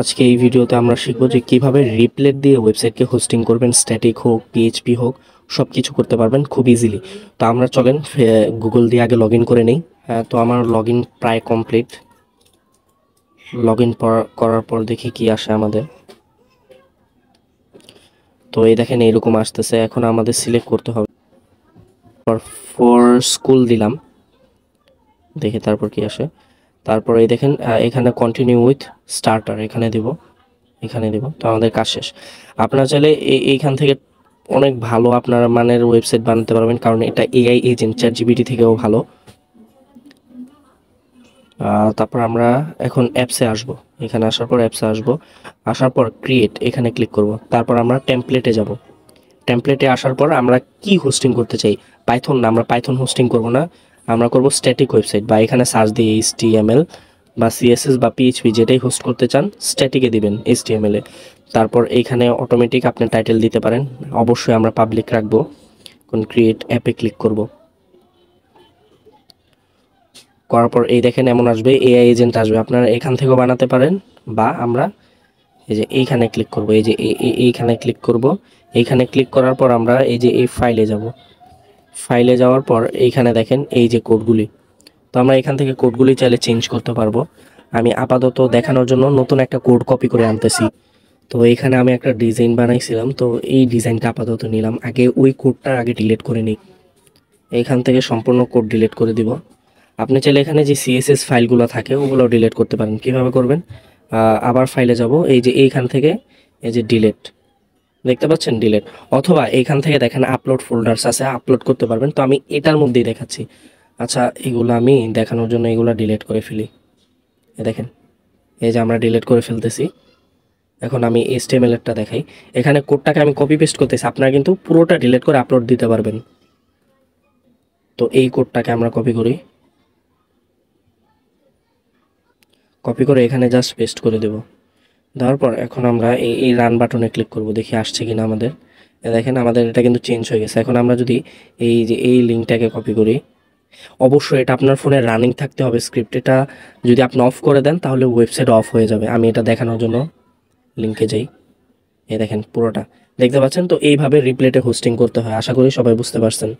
আজকে এই ভিডিওতে আমরা শিখব যে কিভাবে রিপ্লেট দিয়ে ওয়েবসাইটকে হোস্টিং করবেন, স্ট্যাটিক হোক, পিএইচপি হোক, সব কিছু করতে পারবেন খুব ইজিলি। তো আমরা চলেন গুগল দিয়ে আগে লগ ইন করে নিই। তো আমার লগ ইন প্রায় কমপ্লিট। লগ ইন করার পর দেখি কি আসে আমাদের। তো এই দেখেন এইরকম আসতেছে। এখন আমাদের সিলেক্ট করতে হবে, ফর স্কুল দিলাম, দেখি তারপর কি আসে। তারপর এই দেখেন এখানে কন্টিনিউ উইথ স্টার্টার এখানে দিব। তো আমাদের কাজ শেষ। আপনারা চাইলে এইখান থেকে অনেক ভালো আপনার মানের ওয়েবসাইট বানাতে পারবেন, কারণ এটা এআই এজেন্ট চ্যাটজিপিটি থেকেও ভালো। তারপর আমরা এখন অ্যাপসে আসব। এখানে আসার পর অ্যাপসে আসব, আসার পর ক্রিয়েট এখানে ক্লিক করব। তারপর আমরা টেমপ্লেটে যাব। টেমপ্লেটে আসার পর আমরা কি হোস্টিং করতে চাই, পাইথন না, আমরা পাইথন হোস্টিং করব না, আমরা করব স্ট্যাটিক ওয়েবসাইট। বা এখানে সার্চ দিয়ে HTML বা CSS বা PHP যেটাই হোস্ট করতে চান স্ট্যাটিকে দিবেন HTML এ। তারপর এইখানে অটোমেটিক আপনি টাইটেল দিতে পারেন, অবশ্যই আমরা পাবলিক রাখবো। কোন ক্রিয়েট অ্যাপে ক্লিক করব। করার পর এই দেখেন এমন আসবে, এআই এজেন্ট আসবে। আপনারা এখান থেকেও বানাতে পারেন, বা আমরা এই যে এইখানে ক্লিক করব, এই যে এইখানে ক্লিক করব। এইখানে ক্লিক করার পর আমরা এই যে এই ফাইলে যাব। ফাইলে যাওয়ার পর এইখানে দেখেন এই যে কোডগুলি, তো আমরা এখান থেকে কোডগুলি চাইলে চেঞ্জ করতে পারবো। আমি আপাতত দেখানোর জন্য নতুন একটা কোড কপি করে আনতেছি। তো এখানে আমি একটা ডিজাইন বানাইছিলাম, তো এই ডিজাইনটা আপাতত নিলাম। আগে ওই কোডটা আগে ডিলিট করে নিই। এইখান থেকে সম্পূর্ণ কোড ডিলিট করে দিব। আপনি চাইলে এখানে যে CSS ফাইলগুলো থাকে ওগুলো ডিলিট করতে পারেন। কিভাবে করবেন, আবার ফাইলে যাব, এই যে এইখান থেকে এই যে ডিলিট, দেখতে পাচ্ছেন ডিলিট। অথবা এইখান থেকে দেখেন আপলোড ফোল্ডার্স আছে, আপলোড করতে পারবেন। তো আমি এটার মধ্যেই দেখাচ্ছি। আচ্ছা, এগুলো আমি দেখানোর জন্য এগুলো ডিলিট করে ফেলি। দেখেন এই যে আমরা ডিলিট করে ফেলতেছি। এখন আমি HTML এরটা দেখাই। এখানে কোডটাকে আমি কপি পেস্ট করতেছি, আপনারা কিন্তু পুরোটা ডিলিট করে আপলোড দিতে পারবেন। তো এই কোডটাকে আমরা কপি করে এখানে জাস্ট পেস্ট করে দেব। দেওয়ার পর এখন আমরা এই রান বাটনে ক্লিক করব, দেখি আসছে কিনা আমাদের। দেখেন আমাদের এটা কিন্তু চেঞ্জ হয়ে গেছে। এখন আমরা যদি এই যে এই লিঙ্কটাকে কপি করি, অবশ্যই এটা আপনার ফোনে রানিং থাকতে হবে স্ক্রিপ্ট। এটা যদি আপনি অফ করে দেন তাহলে ওয়েবসাইট অফ হয়ে যাবে। আমি এটা দেখানোর জন্য লিঙ্কে যাই, এই দেখেন পুরোটা দেখতে পাচ্ছেন। তো এইভাবে রিপ্লেটে হোস্টিং করতে হয়। আশা করি সবাই বুঝতে পারছেন।